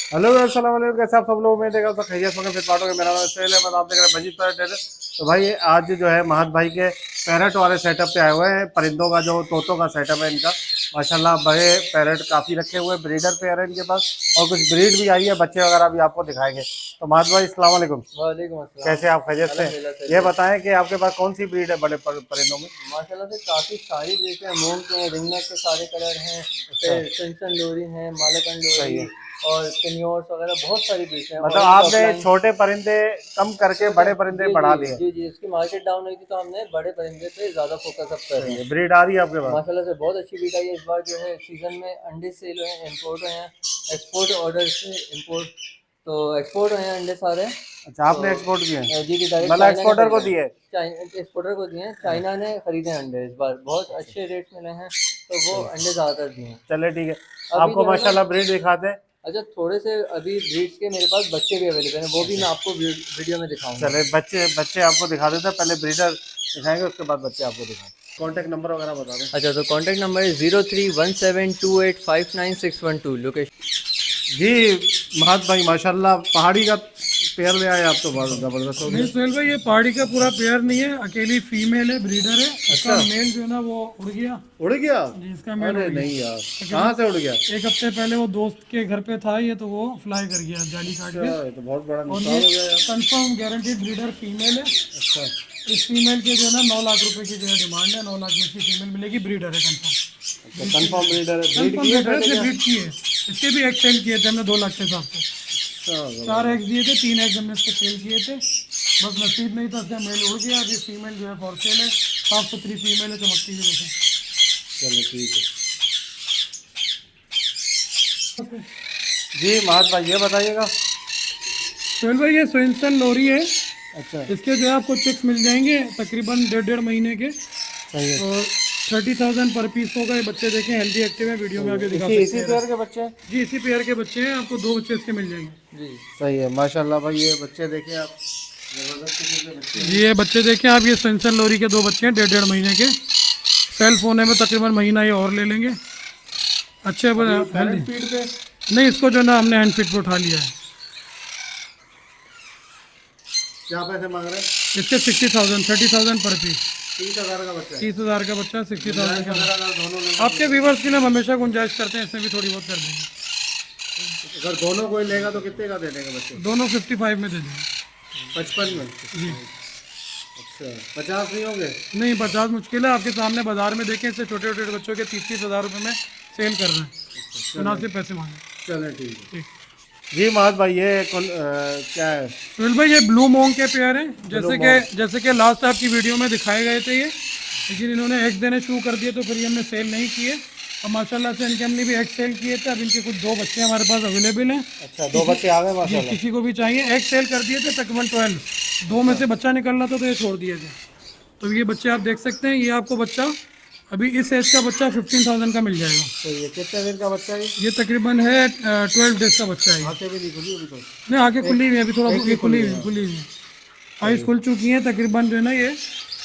Hello अस्सलाम वालेकुम, कैसे आप सब लोग? उम्मीद है तो खैरियत से फिर बाटोगे। मेरा नाम सुहेल है, मैं आप देख रहे हैं मजीद पैरट टेलर। तो भाई आज जो है महत भाई के पैरट वाले सेटअप पे आए हुए हैं। परिंदों का जो तोतों का सेटअप है इनका, माशाल्लाह बड़े पैरट काफ़ी रखे हुए हैं। ब्रीडर पेयर है इनके पास और कुछ ब्रीड भी आई है, बच्चे वगैरह भी आपको दिखाएंगे। तो महत भाई अस्सलाम वालेकुम, वालेकुम अस्सलाम। कैसे आप? खैरियत से? अल्हम्दुलिल्लाह सही ये है। बताएं कि आपके पास कौन सी ब्रीड है बड़े परिंदों में? माशाल्लाह से काफ़ी सारी ब्रीड हैं, मूंग के हैं, रिंगनेक के सारे कलर हैं, अच्छा, फिर सिंसन लोरी हैं, मालकन सही लोरी है। और किन्योर्स वगैरह बहुत सारी ब्रीड हैं। मतलब ऑरेंज आपने ऑफलाइन छोटे परिंदे कम करके छोटे, बड़े परिंदे जी जी बढ़ा दिए। जी जी, इसकी मार्केट डाउन हुई थी तो हमने बड़े परिंदे पे ज़्यादा फोकस अब कर रहे सही है, हैं। ब्रीड आ रही है आपके पास? माशाल्लाह से बहुत अच्छी ब्रीड आई है इस बार। जो है सीज़न में अंडे सेल हुए हैं, इम्पोर्ट हुए हैं, एक्सपोर्ट ऑर्डर से इम्पोर्ट, तो एक्सपोर्ट हुए हैं अंडे सारे। अच्छा, तो आपने एक्सपोर्ट किए हैं? जी जी, डायरेक्ट मतलब चाइना ने एक्सपोर्टर को खरीदे हैं। दिए? एक्सपोर्टर को दिए हैं, चाइना ने खरीदे हैं अंडे इस बार, बहुत अच्छा, अच्छे रेट मिले हैं, तो वो सही। अंडे ज़्यादातर दिए हैं। चले ठीक है, अभी आपको जो है ना, माशाल्लाह ब्रीड दिखाते हैं। अच्छा थोड़े से अभी ब्रीड्स के मेरे पास बच्चे भी अवेलेबल हैं, वो भी अच्छा, मैं आपको वीडियो में दिखाऊंगा। चले बच्चे बच्चे आपको दिखा देते हैं, पहले ब्रीडर दिखाएंगे उसके बाद बच्चे आपको दिखाएंगे। कॉन्टैक्ट नंबर वगैरह बता दें। अच्छा, तो कॉन्टैक्ट नंबर है 0317285961 लोकेशन। जी महत भाई माशाल्लाह पहाड़ी का पेयर ले आए आप, तो बहुत ज़बरदस्त हो नहीं गया। सुहेल भाई, ये पहाड़ी का पूरा पेयर नहीं है, अकेली फीमेल है, ब्रीडर है। इसका अच्छा, मेल जो है ना वो उड़ गया। उड़ गया? जी, इसका मेल उड़ अरे गया। नहीं यार, कहाँ से तकरीबन उड़ गया? एक हफ्ते पहले वो दोस्त के घर पे था, ये तो वो फ्लाई कर गया जाली काट अच्छा, के। ये तो बहुत बड़ा और ये नुकसान हो गया यार। कंफर्म गारंटीड ब्रीडर फीमेल है। अच्छा, इस फीमेल के जो है ना 9 लाख रुपए की जो है डिमांड है, 9 लाख में इसकी फीमेल मिलेगी, ब्रीडर है कंफर्म। अच्छा कंफर्म ब्रीडर है, ब्रीड कंफर्म की है ब्रीडर है, पहले इसने क्या? ब्रीड की है। इसके भी एक सेल किए थे हमने 2 लाख के हिसाब से। अच्छा, 4 एग्स दिए थे, 3 एग्स हमने इसके सेल किए थे, बस नसीब नहीं था, इसका मेल उड़ गया। अभी फीमेल जो है फॉर सेल है, साफ सुथरी फीमेल है, चमकती हुई चलो ठीक है। देखें। जी महत भाई ये बताइएगा। सोहेल भाई, ये स्विंसन लोरी है। अच्छा, इसके जो है आपको चिक्स मिल जाएंगे तकरीबन 1.5 महीने के, सही है। और 30,000 पर पीस होगा। ये बच्चे देखें हेल्दी एक्टिव है, वीडियो में आगे दिखा इसी सकते इसी हैं। पेयर के बच्चे हैं? जी, इसी पेयर के बच्चे हैं, आपको 2 बच्चे इसके मिल जाएंगे। जी सही है माशाल्लाह भाई, ये बच्चे देखें आप, जबरदस्त किस्म के बच्चे हैं। जी, ये बच्चे देखें आप, ये स्विंसन लोरी के 2 बच्चे हैं, 1.5 महीने के। सेल्फ होने में तकरीबन महीना ये और ले लेंगे। अच्छे अभी हेल्दी। पेरेंट फीड पे नहीं, इसको जो है ना हमने हैंड फीड पे उठा लिया है। क्या पैसे मांग रहे हैं? इसके 60,000, 30,000 पर पीस। 30,000 का बच्चा है? 30,000 का बच्चा, 60,000 गुंजाइश का। वगैरह अगर दोनों लेंगे आपके व्यूवर्स के लिए हम हमेशा गुंजाइश करते हैं, इसमें भी थोड़ी बहुत कर देंगे। अगर दोनों कोई लेगा तो कितने का दे देंगे बच्चे? दोनों 55 में दे देंगे। 55 में? जी। अच्छा, 50 नहीं होंगे? नहीं, 50 मुश्किल है। आपके सामने बाजार में देखें, इससे छोटे छोटे बच्चों के 30-30 हज़ार रुपये में सेल कर रहे हैं। मुनासिब पैसे मांगे। चलें ठीक है। ठीक। जी महत भाई ये क्या है? सुहेल भाई, ये ब्लू मोंग के पेयर हैं, ब्लू जैसे कि लास्ट आपकी वीडियो में दिखाए गए थे ये, लेकिन इन्होंने एग्स देने शुरू कर दिए तो फिर ये हमने सेल नहीं किए। और माशाल्लाह से इनके हमने भी एग सेल किए थे। अब इनके कुछ 2 बच्चे हमारे पास अवेलेबल हैं। अच्छा, 2 बच्चे आ गए जी, माशाल्लाह। किसी को भी चाहिए, एग सेल कर दिए थे तकरीबन 12। 2 में से बच्चा निकलना था तो ये छोड़ दिए थे। तो ये बच्चे आप देख सकते हैं, ये आपको बच्चा अभी इस एज का बच्चा 15,000 का मिल जाएगा। तो ये कितने दिन का बच्चा है? ये तकरीबन है 12 डेज का बच्चा है ये। आंखें भी नहीं खुली अभी तो? नहीं, आगे खुली हुई है, अभी थोड़ा एक ही ये खुली खुली हुई है। है, खुली हुई है। आइस खुल चुकी हैं तकरीबन। जो है ना ये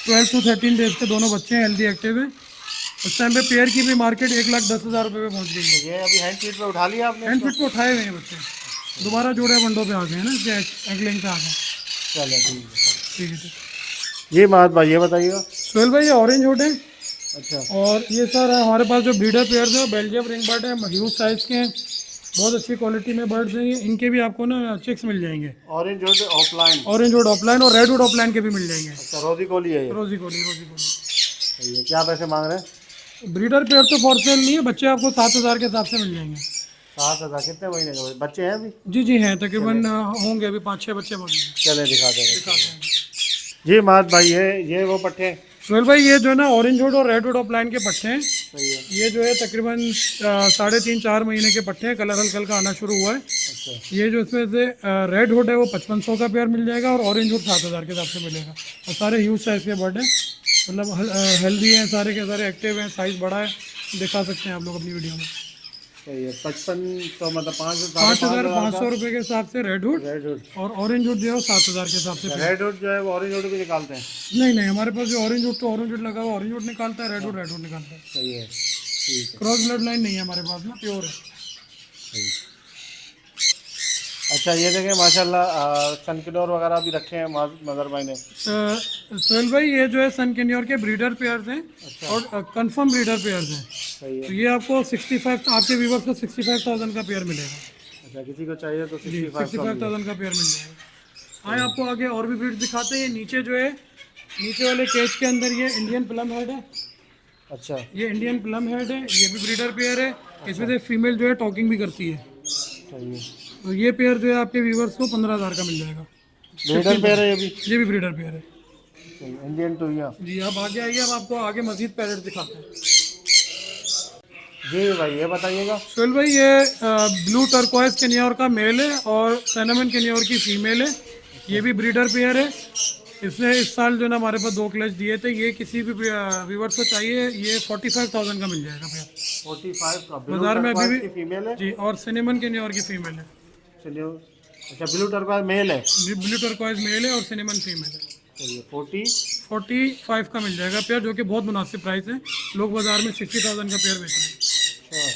12 to 13 डेज के दोनों बच्चे हैं, हेल्दी एक्टिव हैं। उस टाइम पे पेयर की भी मार्केट 1,10,000 रुपये पे पहुँच गई है। तो ये अभी हैंड फीड पे उठा लिया आपने हैंड इसको? फिट पे उठाए हुए हैं बच्चे, दोबारा जोड़े बंडों पे आ गए हैं ना, एगलिंग पे आ गए। चलो ठीक है। ठीक है, ठीक। जी महत भाई ये बताइएगा। सोहेल भाई, ये ऑरेंज होट है। अच्छा, और ये सर हमारे पास जो ब्रीडर पेयर्स हैं, बेल्जियम रिंग बर्ड है, ह्यूज साइज़ के हैं, बहुत अच्छी क्वालिटी में बर्ड्स हैं ये। इनके भी आपको ना चिक्स मिल जाएंगे। Orange would offline? Orange would offline और रेड वुड ऑफलाइन के भी मिल जाएंगे। अच्छा, रोजी कोली है ये? रोजी कोली, रोजी कोली। सही है, क्या पैसे मांग रहे हैं? ब्रीडर पेयर तो फॉर सेल नहीं है, बच्चे आपको 7,000 के हिसाब से मिल जाएंगे। 7,000? कितने महीने के बच्चे हैं अभी? जी जी हैं, तकरीबन होंगे अभी 5-6 बच्चे होंगे। चले दिखा देंगे। दिखाते हैं। जी महत भाई ये वो पट्टे? सोहेल भाई, ये जो है ना ऑरेंज वुड और रेड वुड ऑफलाइन के पट्टे हैं। सही है। ये जो है तकरीबन 3.5-4 महीने के पट्टे हैं, कलर हल्का हल्का आना शुरू हुआ है। अच्छा, ये जो इसमें से रेड हुड है वो 5500 का पेयर मिल जाएगा, और ऑरेंज हुड 7,000 के हिसाब से मिलेगा। और सारे ह्यूज साइज़ के बर्ड हैं, मतलब हेल्दी हैं, सारे के सारे एक्टिव हैं, साइज़ बड़ा है, दिखा सकते हैं आप लोग अपनी वीडियो में। सही है। 5500 मतलब 5,500 रुपये के हिसाब से रेड हुड, रेड वुड। और ऑरेंज हुड जो है वो 7,000 के हिसाब से पेयर। रेड वुड जो है वो ऑरेंज वुड भी निकालते हैं? नहीं नहीं, हमारे पास जो ऑरेंज हुड तो ऑरेंज हुड लगा हुआ ऑरेंज हुड निकालता है, रेड हुड निकालता है। सही है, ठीक है। क्रॉस ब्लड लाइन नहीं है हमारे पास ना, प्योर है। सही। अच्छा ये देखिए माशाल्लाह सनकिनोर वगैरह भी रखे हैं मदर भाई ने। सोहेल भाई ये जो है सन कैनियोर के ब्रीडर पेयर्स हैं और कंफर्म ब्रीडर पेयर्स हैं। सही तो है। ये आपको 65 आपके व्यूवर्स को 65,000 का पेयर मिलेगा। अच्छा किसी को चाहिए तो जी 65 का मिलेगा। 65,000 का पेयर मिल जाएगा। आए आपको आगे और भी ब्रीड दिखाते हैं। ये नीचे जो है नीचे वाले केज के अंदर ये इंडियन प्लम हेड है। अच्छा ये इंडियन प्लम हेड है, ये भी ब्रीडर पेयर है। इसमें से फीमेल जो है टॉकिंग भी करती है। सही है। तो ये पेयर जो है आपके व्यूवर्स को 15,000 का मिल जाएगा। ब्रीडर पेयर है ये भी ब्रीडर पेयर है। सही इंडियन टूया। जी आप आगे आइए, अब आपको आगे मजीद पैरेट दिखाते हैं। जी भाई ये बताइएगा। सोहेल भाई ये ब्लू टर्कोइज कैनियोर का मेल है और सिनेमन कैनियोर की फीमेल है। ये भी ब्रीडर पेयर है। इसने इस साल जो है ना हमारे पास 2 क्लच दिए थे। ये किसी भी व्यूवर्स को चाहिए ये 45,000 का मिल जाएगा पेयर। 45 का बाजार में अभी भी फीमेल है। जी और सिनेमन कैनियोर की फीमेल है। चलिए अच्छा ब्लू टर्कोइज मेल है। ब्लू टर्कोइज मेल है और सिनेमन फीमेल है। चलिए 45 का मिल जाएगा पेयर, जो कि बहुत मुनासिब प्राइस है। लोग बाजार में 60,000 का पेयर बेच रहे हैं।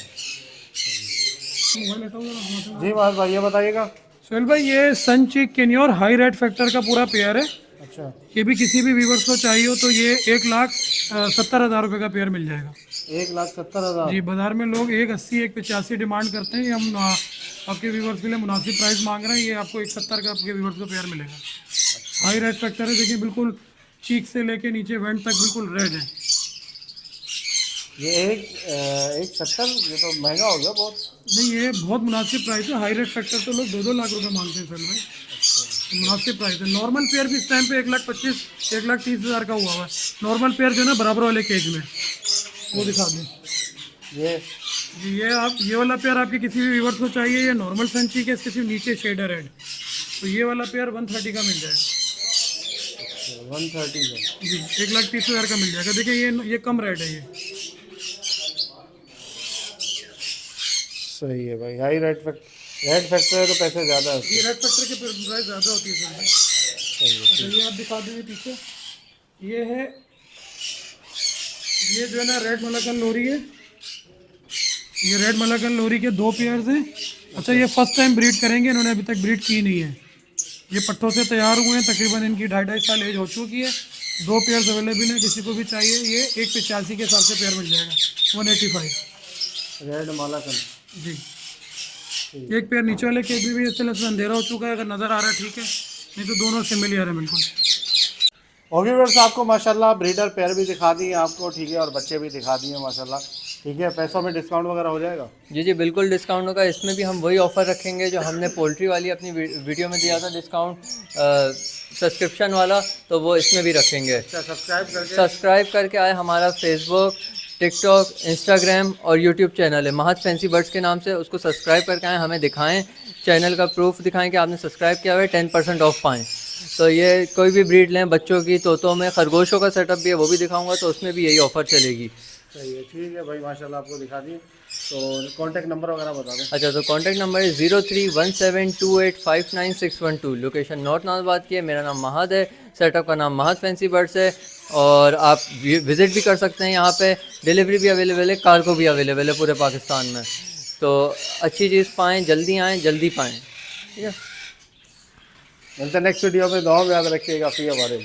जी मास भाई ये बताइएगा। सोहेल भाई ये सन चीक कैनियोर हाई रेड फैक्टर का पूरा पेयर है। अच्छा ये भी किसी भी व्यूवर्स को चाहिए हो तो ये 1,70,000 रुपये का पेयर मिल जाएगा। 1,70,000। जी बाजार में लोग 1,80 1,85 डिमांड करते हैं। हम आपके व्यूवर्स के लिए मुनासिब प्राइस मांग रहे हैं। ये आपको 1,70 का आपके व्यूवर्स को पेयर मिलेगा। हाई रेड फैक्टर है, देखिए बिल्कुल चीक से लेके नीचे वेंट तक बिल्कुल रेड है। ये 1,70 ये तो महंगा हो गया बहुत। नहीं ये बहुत मुनासिब प्राइस है। हाई रेट फैक्टर तो लोग 2-2 लाख रुपए मांगते हैं सर में। मुनासिब प्राइस है। नॉर्मल पेयर भी इस टाइम पे 1,25,000 1,30,000 का हुआ है। नॉर्मल पेयर जो है ना बराबर वाले केज में वो दिखा दें। ये जी ये आप ये वाला पेयर आपके किसी भी व्यूवर्स को चाहिए, ये नॉर्मल संची के इसके सिर्फ नीचे शेडर है। तो ये वाला पेयर 130 का मिल जाएगा। 130 का। जी 1,30,000 का मिल जाएगा। देखिए ये कम रेट है ये। सही है भाई। हाई रेड फैक्टर है तो पैसे ज़्यादा है। ये रेड फैक्टर के प्राइस ज़्यादा होती है सर। अच्छा ये आप दिखा दीजिए पीछे। ये है ये जो है ना रेड मलाकन लोरी है। ये रेड मलाकन लोरी के 2 पेयर्स हैं। अच्छा ये फर्स्ट टाइम ब्रीड करेंगे, इन्होंने अभी तक ब्रीड की नहीं है। ये पट्टों से तैयार हुए हैं, तकरीबन इनकी 2.5 साल एज हो चुकी है। 2 पेयर्स अवेलेबल हैं, किसी को भी चाहिए ये 1,85 के हिसाब से पेयर मिल जाएगा। 185 रेड मालाकन। जी। एक पेयर नीचे वाले केज में भी इस तरह से अंधेरा हो चुका है, अगर नज़र आ रहा है ठीक है, नहीं तो दोनों सिमिलर है बिल्कुल। ओके व्यूअर्स आपको माशाल्लाह ब्रीडर पेयर भी दिखा दिए आपको, ठीक है, और बच्चे भी दिखा दिए माशाल्लाह, ठीक है। पैसों में डिस्काउंट वगैरह हो जाएगा? जी जी बिल्कुल डिस्काउंट होगा। इसमें भी हम वही ऑफ़र रखेंगे जो हमने पोल्ट्री वाली अपनी वीडियो में दिया था डिस्काउंट सब्सक्रिप्शन वाला, तो वो इसमें भी रखेंगे। अच्छा सब्सक्राइब करके आए। हमारा फेसबुक, टिकटॉक, इंस्टाग्राम और यूट्यूब चैनल है महत फैंसी बर्ड्स के नाम से। उसको सब्सक्राइब करके आएँ, हमें दिखाएं, चैनल का प्रूफ दिखाएं कि आपने सब्सक्राइब किया हुआ है, 10% ऑफ पाएँ। तो ये कोई भी ब्रीड लें, बच्चों की, तोतों में खरगोशों का सेटअप भी है, वो भी दिखाऊंगा, तो उसमें भी यही ऑफ़र चलेगी। सही है, ठीक है भाई, माशाल्लाह आपको दिखा दिए। तो कॉन्टैक्ट नंबर वगैरह बता दें। अच्छा, तो कॉन्टैक्ट नंबर है 031728599612। लोकेशन नॉर्थ नाजबाद की है। मेरा नाम महद है, सेटअप का नाम महत फैंसी बर्ड्स है, और आप विज़िट भी कर सकते हैं यहाँ पे। डिलीवरी भी अवेलेबल है, कार्गो भी अवेलेबल है पूरे पाकिस्तान में। तो अच्छी चीज़ पाएँ, जल्दी आएँ, जल्दी पाएँ, ठीक है। मिलते हैं नेक्स्ट वीडियो में। दुआ में याद रखिएगा। फ़ी हमारे